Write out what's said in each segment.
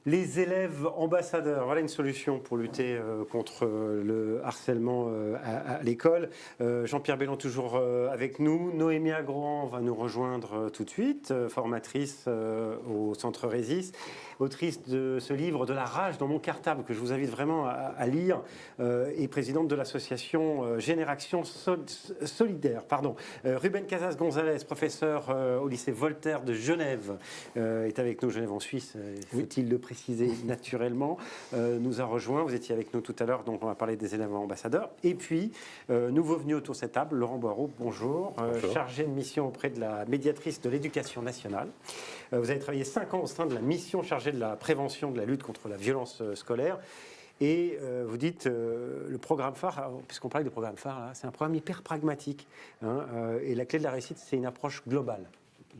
Les élèves ambassadeurs, voilà une solution pour lutter contre le harcèlement à l'école. Jean-Pierre Bellon toujours avec nous. Noémie Agrand va nous rejoindre tout de suite, formatrice au Centre Résis, autrice de ce livre « De la rage dans mon cartable » que je vous invite vraiment à lire et présidente de l'association Génération Solidaire. Ruben Casas-Gonzalez, professeur au lycée Voltaire de Genève, est avec nous. Genève en Suisse, faut-il le préciser naturellement, nous a rejoint. Vous étiez avec nous tout à l'heure, donc on va parler des élèves ambassadeurs. Et puis, nouveau venu autour de cette table, Laurent Boireau, bonjour, chargé de mission auprès de la médiatrice de l'éducation nationale. Vous avez travaillé 5 ans au sein de la mission chargée de la prévention de la lutte contre la violence scolaire. Et vous dites, le programme phare, puisqu'on parle de programme phare, c'est un programme hyper pragmatique. Et la clé de la réussite, c'est une approche globale.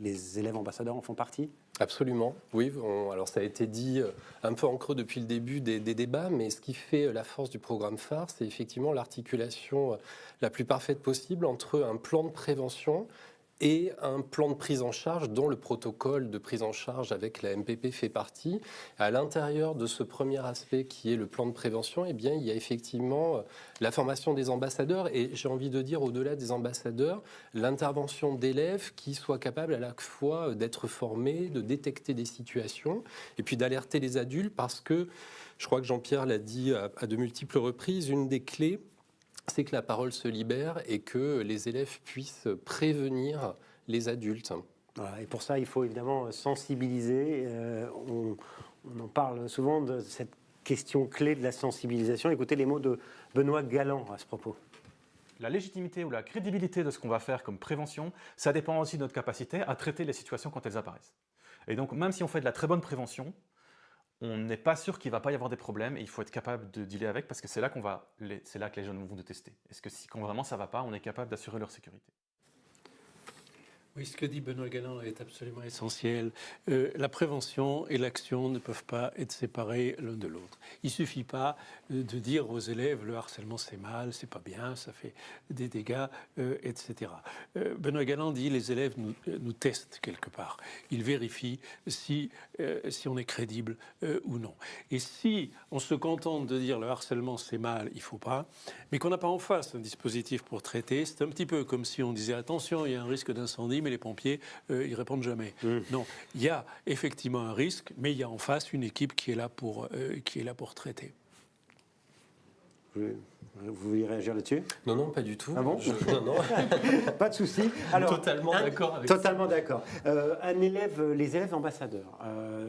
Les élèves ambassadeurs en font partie ? Absolument, oui. Alors ça a été dit un peu en creux depuis le début des débats, mais ce qui fait la force du programme phare, c'est effectivement l'articulation la plus parfaite possible entre un plan de prévention et un plan de prise en charge dont le protocole de prise en charge avec la MPP fait partie. À l'intérieur de ce premier aspect qui est le plan de prévention, eh bien, il y a effectivement la formation des ambassadeurs et j'ai envie de dire au-delà des ambassadeurs, l'intervention d'élèves qui soient capables à la fois d'être formés, de détecter des situations et puis d'alerter les adultes parce que, je crois que Jean-Pierre l'a dit à de multiples reprises, une des clés, c'est que la parole se libère et que les élèves puissent prévenir les adultes. Voilà, et pour ça, il faut évidemment sensibiliser. On en parle souvent de cette question clé de la sensibilisation. Écoutez les mots de Benoît Galland à ce propos. La légitimité ou la crédibilité de ce qu'on va faire comme prévention, ça dépend aussi de notre capacité à traiter les situations quand elles apparaissent. Et donc, même si on fait de la très bonne prévention, on n'est pas sûr qu'il ne va pas y avoir des problèmes et il faut être capable de dealer avec parce que c'est là que les jeunes vont nous tester. Est-ce que quand vraiment ça ne va pas, on est capable d'assurer leur sécurité? Oui, ce que dit Benoît Galland est absolument essentiel. La prévention et l'action ne peuvent pas être séparées l'un de l'autre. Il ne suffit pas de dire aux élèves le harcèlement c'est mal, c'est pas bien, ça fait des dégâts, etc. Benoît Galland dit les élèves nous testent quelque part. Ils vérifient si on est crédible ou non. Et si on se contente de dire le harcèlement c'est mal, il ne faut pas, mais qu'on n'a pas en face un dispositif pour traiter, c'est un petit peu comme si on disait attention, il y a un risque d'incendie, mais les pompiers, ils répondent jamais. Non, il y a effectivement un risque, mais il y a en face une équipe qui est là pour traiter. Vous voulez réagir là-dessus? Non, pas du tout. Ah bon? Non. Pas de souci. Alors, totalement d'accord avec totalement d'accord. Les élèves ambassadeurs,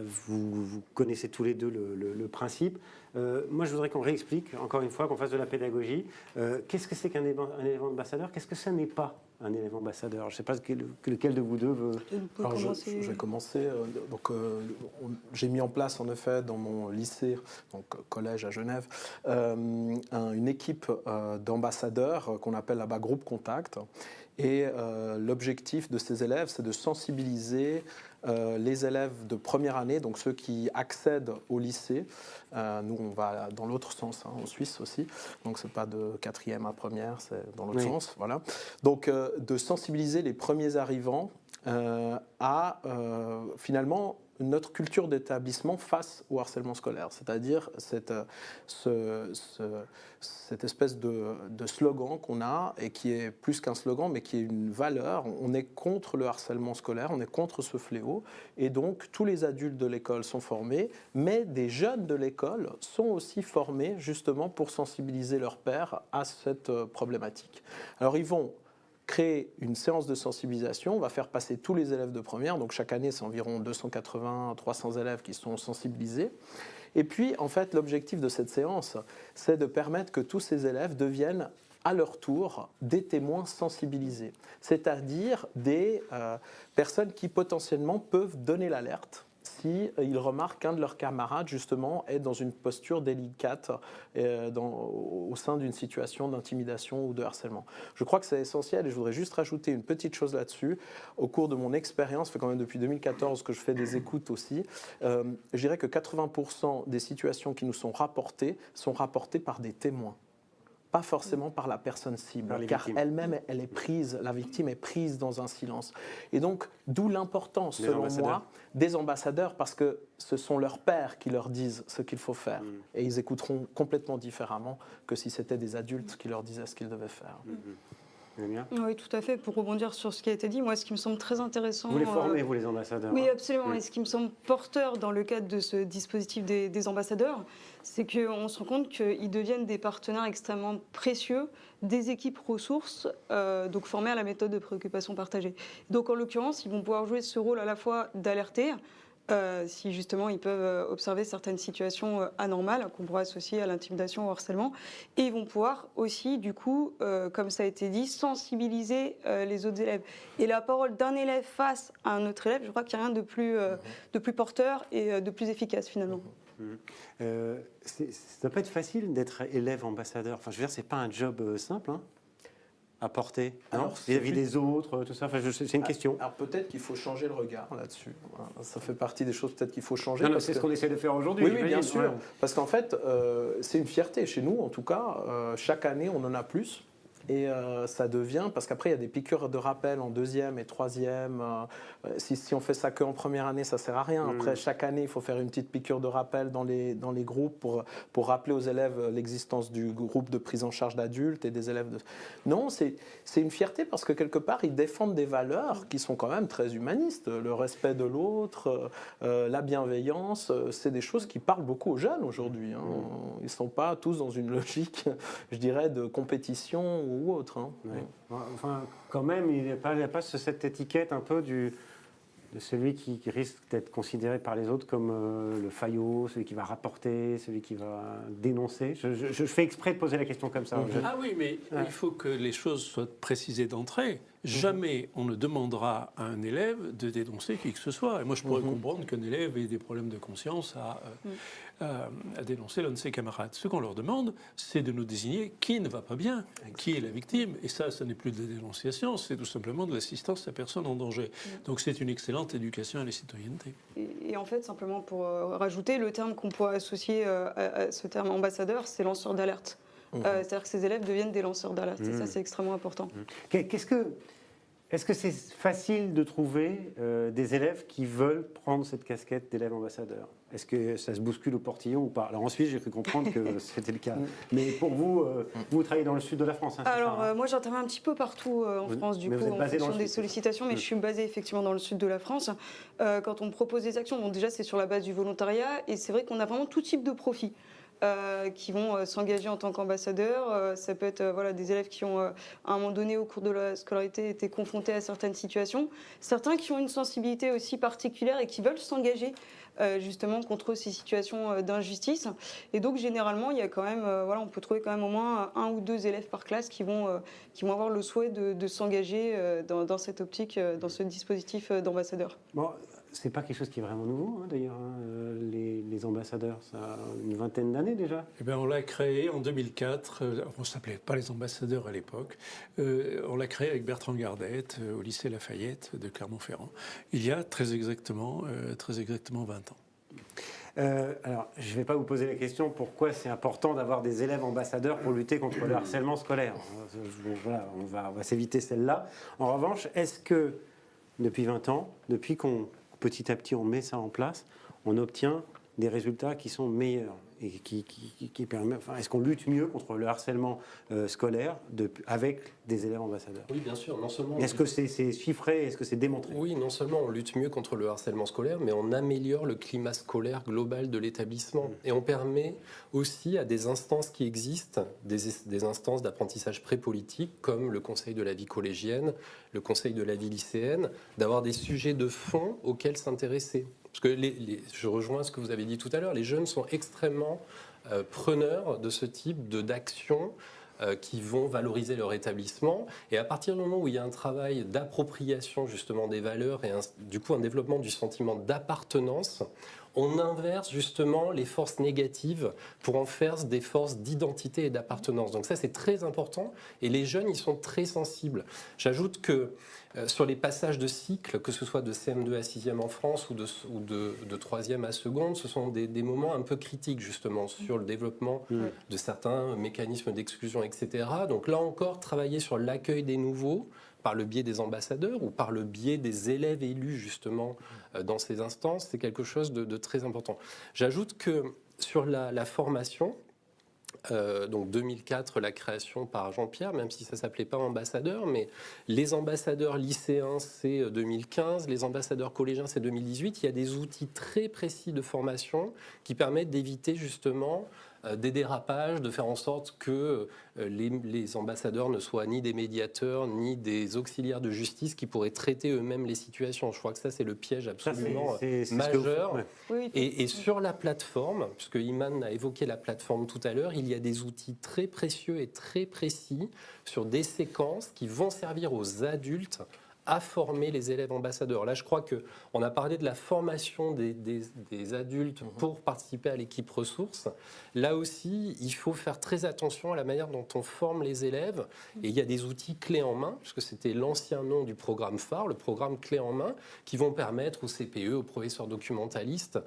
vous connaissez tous les deux le principe. Moi, je voudrais qu'on réexplique, encore une fois, qu'on fasse de la pédagogie. Qu'est-ce que c'est qu'un élève ambassadeur? Qu'est-ce que ça n'est pas un élève ambassadeur? Je ne sais pas lequel de vous deux veut... Alors, je vais commencer. J'ai mis en place, en effet, dans mon lycée, donc collège à Genève, une équipe d'ambassadeurs qu'on appelle là-bas groupe contact. Et l'objectif de ces élèves, c'est de sensibiliser les élèves de première année, donc ceux qui accèdent au lycée. Nous, on va dans l'autre sens, en Suisse aussi. Donc, ce n'est pas de quatrième à première, c'est dans l'autre sens. Voilà. Donc, de sensibiliser les premiers arrivants à, finalement, notre culture d'établissement face au harcèlement scolaire, c'est-à-dire cette espèce de slogan qu'on a et qui est plus qu'un slogan, mais qui est une valeur. On est contre le harcèlement scolaire, on est contre ce fléau, et donc tous les adultes de l'école sont formés, mais des jeunes de l'école sont aussi formés justement pour sensibiliser leurs pairs à cette problématique. Alors ils vont créer une séance de sensibilisation, on va faire passer tous les élèves de première, donc chaque année c'est environ 280-300 élèves qui sont sensibilisés. Et puis en fait l'objectif de cette séance, c'est de permettre que tous ces élèves deviennent à leur tour des témoins sensibilisés, c'est-à-dire des personnes qui potentiellement peuvent donner l'alerte s'ils remarquent qu'un de leurs camarades, justement, est dans une posture délicate au sein d'une situation d'intimidation ou de harcèlement. Je crois que c'est essentiel et je voudrais juste rajouter une petite chose là-dessus. Au cours de mon expérience, ça fait quand même depuis 2014 que je fais des écoutes aussi, je dirais que 80% des situations qui nous sont rapportées par des témoins. pas forcément par la personne cible, Par les car victimes. elle-même, elle est prise, la victime est prise dans un silence. Et donc, d'où l'importance, Des selon ambassadeurs. moi, des ambassadeurs, parce que ce sont leurs pairs qui leur disent ce qu'il faut faire. Et ils écouteront complètement différemment que si c'était des adultes qui leur disaient ce qu'ils devaient faire. Lamia, Oui, tout à fait. Pour rebondir sur ce qui a été dit, moi, ce qui me semble très intéressant. vous les formez, vous les ambassadeurs? Oui, hein absolument. Oui. Et ce qui me semble porteur dans le cadre de ce dispositif des ambassadeurs, c'est qu'on se rend compte qu'ils deviennent des partenaires extrêmement précieux des équipes ressources, donc formées à la méthode de préoccupation partagée. Donc, en l'occurrence, ils vont pouvoir jouer ce rôle à la fois d'alerter, si justement ils peuvent observer certaines situations anormales qu'on pourrait associer à l'intimidation ou au harcèlement. Et ils vont pouvoir aussi, du coup, comme ça a été dit, sensibiliser les autres élèves. Et la parole d'un élève face à un autre élève, je crois qu'il n'y a rien de plus porteur et de plus efficace finalement. Ça doit pas être facile d'être élève ambassadeur. Enfin, je veux dire, c'est pas un job simple hein, à porter, non Alors, vis-à-vis des autres, tout ça. Enfin, c'est une question. Alors peut-être qu'il faut changer le regard là-dessus. Ça fait partie des choses peut-être qu'il faut changer. Non, non, parce c'est ce que- qu'on essaie de faire aujourd'hui. Oui, oui, bien j'imagine. sûr. Ouais. Parce qu'en fait, c'est une fierté chez nous, en tout cas. Chaque année, on en a plus. Et ça devient, parce qu'après, il y a des piqûres de rappel en deuxième et troisième. Si on fait ça qu'en première année, ça ne sert à rien. Après, chaque année, il faut faire une petite piqûre de rappel dans les groupes pour rappeler aux élèves l'existence du groupe de prise en charge d'adultes et des élèves. Non, c'est une fierté parce que quelque part, ils défendent des valeurs qui sont quand même très humanistes. Le respect de l'autre, la bienveillance, c'est des choses qui parlent beaucoup aux jeunes aujourd'hui. Hein. Ils ne sont pas tous dans une logique, je dirais, de compétition ou autre. Hein. Ouais. Enfin, quand même, il n'y a pas cette étiquette un peu de celui qui risque d'être considéré par les autres comme le faillot, celui qui va rapporter, celui qui va dénoncer. Je fais exprès de poser la question comme ça. Ah oui, mais il faut que les choses soient précisées d'entrée. Jamais on ne demandera à un élève de dénoncer qui que ce soit. Et moi, je pourrais comprendre qu'un élève ait des problèmes de conscience à dénoncer l'un de ses camarades. Ce qu'on leur demande, c'est de nous désigner qui ne va pas bien, qui est la victime. Et ça n'est plus de la dénonciation, c'est tout simplement de l'assistance à personne en danger. Donc c'est une excellente éducation à la citoyenneté. Et en fait, simplement pour rajouter, le terme qu'on pourrait associer à ce terme ambassadeur, c'est lanceur d'alerte. C'est-à-dire que ces élèves deviennent des lanceurs d'alerte. Et ça, c'est extrêmement important. Est-ce que c'est facile de trouver des élèves qui veulent prendre cette casquette d'élève ambassadeur? Est-ce que ça se bouscule au portillon ou pas? Alors ensuite, j'ai cru comprendre que c'était le cas. Mais pour vous, vous travaillez dans le sud de la France. Hein, c'est Alors, ça, hein moi, j'interviens un petit peu partout en France, du mais coup, vous êtes en basé dans fonction le des sud, sollicitations, mais je suis basée effectivement dans le sud de la France. Quand on propose des actions, bon, déjà, c'est sur la base du volontariat, et c'est vrai qu'on a vraiment tout type de profils. Qui vont s'engager en tant qu'ambassadeurs. Ça peut être voilà, des élèves qui ont, à un moment donné, au cours de la scolarité, été confrontés à certaines situations. Certains qui ont une sensibilité aussi particulière et qui veulent s'engager justement contre ces situations d'injustice. Et donc, généralement, il y a quand même, voilà, on peut trouver quand même au moins 1 ou 2 élèves par classe qui vont avoir le souhait de s'engager dans cette optique, dans ce dispositif d'ambassadeur. Bon, c'est pas quelque chose qui est vraiment nouveau, hein, d'ailleurs, hein, les ambassadeurs. Ça a une vingtaine d'années déjà. Eh bien, on l'a créé en 2004. On ne s'appelait pas les ambassadeurs à l'époque. On l'a créé avec Bertrand Gardette au lycée Lafayette de Clermont-Ferrand. Il y a très exactement 20 ans. Alors, je ne vais pas vous poser la question pourquoi c'est important d'avoir des élèves ambassadeurs pour lutter contre le harcèlement scolaire. Voilà, on va s'éviter celle-là. En revanche, est-ce que depuis 20 ans, depuis qu'on petit à petit on met ça en place, on obtient des résultats qui sont meilleurs et qui permettent. Enfin, est-ce qu'on lutte mieux contre le harcèlement scolaire avec des élèves ambassadeurs? Oui, bien sûr. Non seulement Est-ce que c'est chiffré? Est-ce que c'est démontré? Oui, non seulement on lutte mieux contre le harcèlement scolaire, mais on améliore le climat scolaire global de l'établissement. Et on permet aussi à des instances qui existent, des instances d'apprentissage pré-politique, comme le Conseil de la vie collégienne, le Conseil de la vie lycéenne, d'avoir des sujets de fond auxquels s'intéresser. Parce que je rejoins ce que vous avez dit tout à l'heure, les jeunes sont extrêmement preneurs de ce type d'actions qui vont valoriser leur établissement. Et à partir du moment où il y a un travail d'appropriation justement des valeurs et du coup un développement du sentiment d'appartenance, on inverse justement les forces négatives pour en faire des forces d'identité et d'appartenance. Donc ça, c'est très important et les jeunes, ils sont très sensibles. J'ajoute que sur les passages de cycle, que ce soit de CM2 à 6e en France ou de 3e à seconde, ce sont des moments un peu critiques justement sur le développement de certains mécanismes d'exclusion, etc. Donc là encore, travailler sur l'accueil des nouveaux par le biais des ambassadeurs ou par le biais des élèves élus justement dans ces instances, c'est quelque chose de très important. J'ajoute que sur la formation, donc 2004, la création par Jean-Pierre, même si ça ne s'appelait pas ambassadeur, mais les ambassadeurs lycéens, c'est 2015, les ambassadeurs collégiens, c'est 2018. Il y a des outils très précis de formation qui permettent d'éviter justement des dérapages, de faire en sorte que les ambassadeurs ne soient ni des médiateurs, ni des auxiliaires de justice qui pourraient traiter eux-mêmes les situations. Je crois que ça, c'est le piège absolument majeur. Oui. Et sur la plateforme, puisque Iman a évoqué la plateforme tout à l'heure, il y a des outils très précieux et très précis sur des séquences qui vont servir aux adultes à former les élèves ambassadeurs. Là, je crois qu'on a parlé de la formation des adultes pour participer à l'équipe ressources. Là aussi, il faut faire très attention à la manière dont on forme les élèves. Et il y a des outils clés en main, puisque c'était l'ancien nom du programme phare, le programme clé en main, qui vont permettre aux CPE, aux professeurs documentalistes,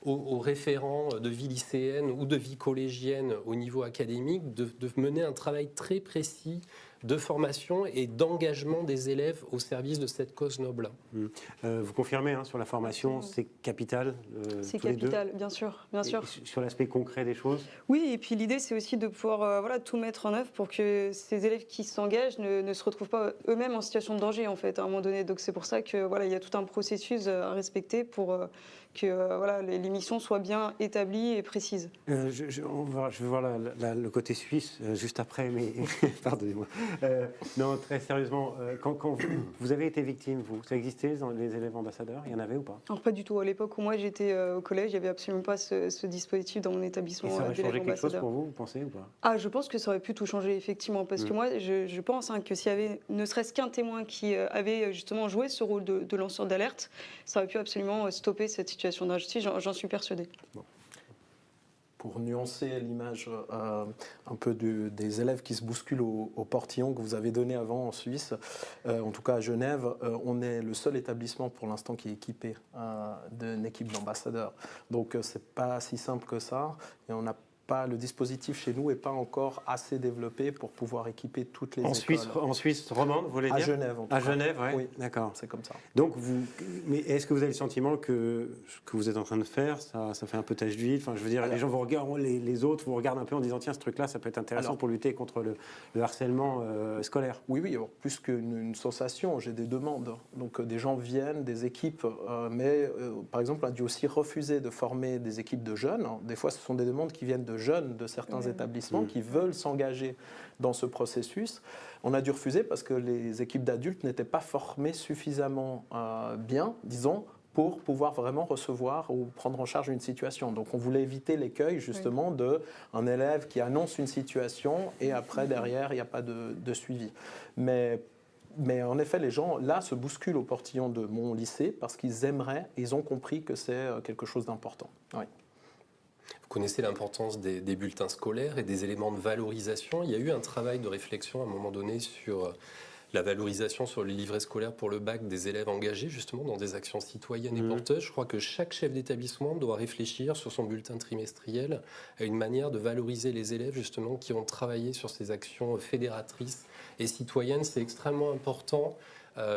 aux référents de vie lycéenne ou de vie collégienne au niveau académique, de mener un travail très précis de formation et d'engagement des élèves au service de cette cause noble. Vous confirmez sur la formation, c'est capital C'est tous les deux. capital, bien sûr, bien sûr. Sur l'aspect concret des choses. Oui, et puis l'idée, c'est aussi de pouvoir tout mettre en œuvre pour que ces élèves qui s'engagent ne se retrouvent pas eux-mêmes en situation de danger, en fait, à un moment donné. Donc c'est pour ça que il y a tout un processus à respecter pour que les missions soient bien établies et précises. Je vais voir le côté suisse juste après, mais pardonnez-moi. Non, très sérieusement, quand vous avez été victime, ça existait dans les élèves ambassadeurs? Il y en avait ou pas? Alors pas du tout. À l'époque où moi j'étais au collège, il n'y avait absolument pas ce dispositif dans mon établissement Et ça aurait d'élèves changé quelque chose ambassadeurs. pour vous pensez ou pas? Ah, je pense que ça aurait pu tout changer, effectivement. Parce que moi, je pense que s'il y avait ne serait-ce qu'un témoin qui avait justement joué ce rôle de lanceur d'alerte, ça aurait pu absolument stopper cette situation d'injustice. J'en suis persuadée. Bon. Pour nuancer l'image un peu des élèves qui se bousculent au portillon que vous avez donné avant en Suisse, en tout cas à Genève, on est le seul établissement pour l'instant qui est équipé d'une équipe d'ambassadeurs. Donc c'est pas si simple que ça et on n'a pas, le dispositif chez nous n'est pas encore assez développé pour pouvoir équiper toutes les écoles. En Suisse romande, vous voulez dire? À Genève, en tout cas. À Genève, oui. D'accord. C'est comme ça. Donc, mais est-ce que vous avez le sentiment que ce que vous êtes en train de faire, ça fait un peu tache d'huile? Enfin, je veux dire, les gens vous regardent, les autres vous regardent un peu en disant tiens, ce truc-là, ça peut être intéressant pour lutter contre le harcèlement scolaire. Oui, alors, plus qu'une sensation, j'ai des demandes. Donc des gens viennent, des équipes, mais par exemple, on a dû aussi refuser de former des équipes de jeunes. Des fois, ce sont des demandes qui viennent de jeunes de certains établissements qui veulent s'engager dans ce processus. On a dû refuser parce que les équipes d'adultes n'étaient pas formées suffisamment bien, disons, pour pouvoir vraiment recevoir ou prendre en charge une situation. Donc on voulait éviter l'écueil justement d'un élève qui annonce une situation et après derrière il n'y a pas de suivi. Mais en effet, les gens là se bousculent au portillon de mon lycée parce qu'ils aimeraient, ils ont compris que c'est quelque chose d'important. Oui. Vous connaissez l'importance des bulletins scolaires et des éléments de valorisation. Il y a eu un travail de réflexion à un moment donné sur la valorisation sur les livrets scolaires pour le bac des élèves engagés justement dans des actions citoyennes et porteuses. Je crois que chaque chef d'établissement doit réfléchir sur son bulletin trimestriel à une manière de valoriser les élèves justement qui ont travaillé sur ces actions fédératrices et citoyennes. C'est extrêmement important.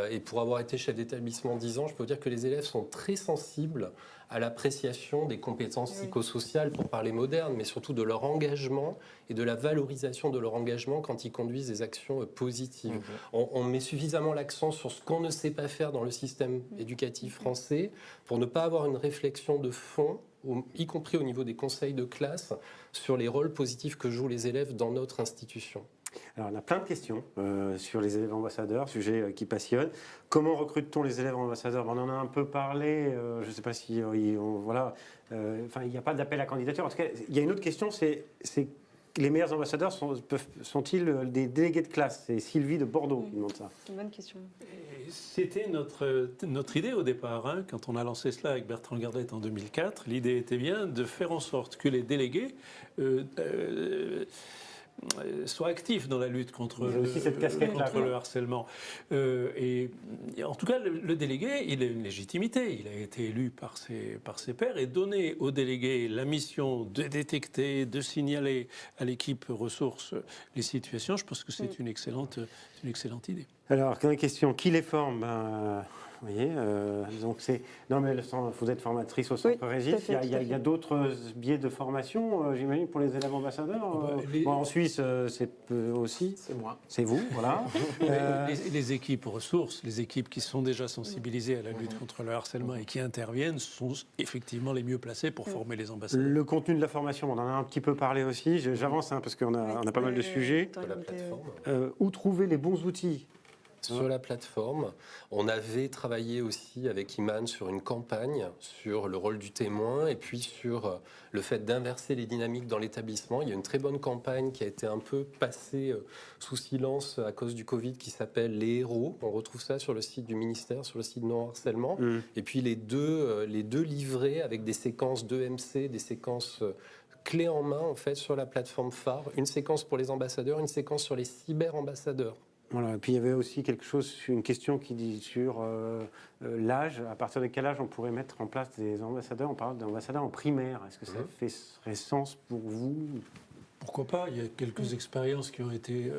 Et pour avoir été chef d'établissement 10 ans, je peux vous dire que les élèves sont très sensibles à l'appréciation des compétences psychosociales, pour parler moderne, mais surtout de leur engagement et de la valorisation de leur engagement quand ils conduisent des actions positives. On met suffisamment l'accent sur ce qu'on ne sait pas faire dans le système éducatif français pour ne pas avoir une réflexion de fond, y compris au niveau des conseils de classe, sur les rôles positifs que jouent les élèves dans notre institution. Alors, on a plein de questions sur les élèves ambassadeurs, sujet qui passionne. Comment recrute-t-on les élèves ambassadeurs? On en a un peu parlé, je ne sais pas si... il n'y a pas d'appel à candidature. En tout cas, il y a une autre question, c'est les meilleurs ambassadeurs sont-ils des délégués de classe? C'est Sylvie de Bordeaux qui demande ça. C'est une bonne question. Et c'était notre idée au départ, hein, quand on a lancé cela avec Bertrand Gardette en 2004. L'idée était bien de faire en sorte que les délégués soient actifs dans la lutte contre, le harcèlement. Et en tout cas, le délégué, il a une légitimité. Il a été élu par ses pairs et donner au délégué la mission de détecter, de signaler à l'équipe ressources les situations. Je pense que c'est une excellente idée. Alors, quand il y a une question, qui les forme? Vous voyez, donc c'est. Non, mais vous êtes formatrice au Centre Régis. Il y a d'autres biais de formation, j'imagine, pour les élèves ambassadeurs. En Suisse, c'est aussi. C'est moi. C'est vous, voilà. Les équipes ressources, les équipes qui sont déjà sensibilisées à la lutte contre le harcèlement et qui interviennent sont effectivement les mieux placées pour former les ambassadeurs. Le contenu de la formation, on en a un petit peu parlé aussi. J'avance parce qu'on a pas mal de sujets. La plateforme. Où trouver les bons outils? Sur la plateforme, on avait travaillé aussi avec Iman sur une campagne sur le rôle du témoin et puis sur le fait d'inverser les dynamiques dans l'établissement. Il y a une très bonne campagne qui a été un peu passée sous silence à cause du Covid qui s'appelle Les Héros. On retrouve ça sur le site du ministère, sur le site Non Harcèlement. Et puis les deux livrets avec des séquences d'EMC, des séquences clés en main en fait sur la plateforme phare. Une séquence pour les ambassadeurs, une séquence sur les cyber-ambassadeurs. Voilà. Et puis il y avait aussi une question qui dit sur l'âge. À partir de quel âge on pourrait mettre en place des ambassadeurs? On parle d'ambassadeurs en primaire. Est-ce que ça ferait sens pour vous? Pourquoi pas? Il y a quelques expériences qui ont été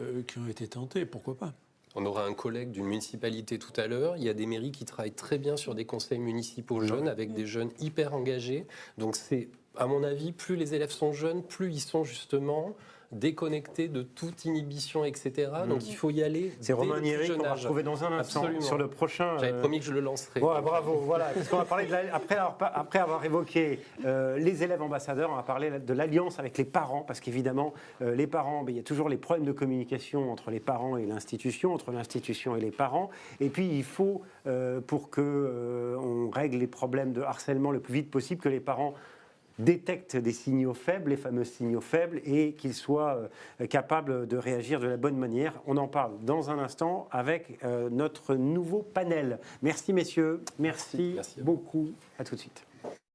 tentées. Pourquoi pas? On aura un collègue d'une municipalité tout à l'heure. Il y a des mairies qui travaillent très bien sur des conseils municipaux jeunes avec des jeunes hyper engagés. Donc c'est, à mon avis, plus les élèves sont jeunes, plus ils sont justement déconnectés de toute inhibition, etc. Donc il faut y aller. C'est Romain Nieri qu'on va retrouver dans un instant. Absolument. Sur le prochain. J'avais promis que je le lancerais. Bon, bravo, voilà. Parce qu'on va parler après avoir évoqué les élèves ambassadeurs, on va parler de l'alliance avec les parents, parce qu'évidemment, les parents, il y a toujours les problèmes de communication entre les parents et l'institution, entre l'institution et les parents. Et puis il faut, pour que on règle les problèmes de harcèlement le plus vite possible, que les parents détectent des signaux faibles, les fameux signaux faibles, et qu'ils soient capables de réagir de la bonne manière. On en parle dans un instant avec notre nouveau panel. Merci messieurs, merci beaucoup. À tout de suite.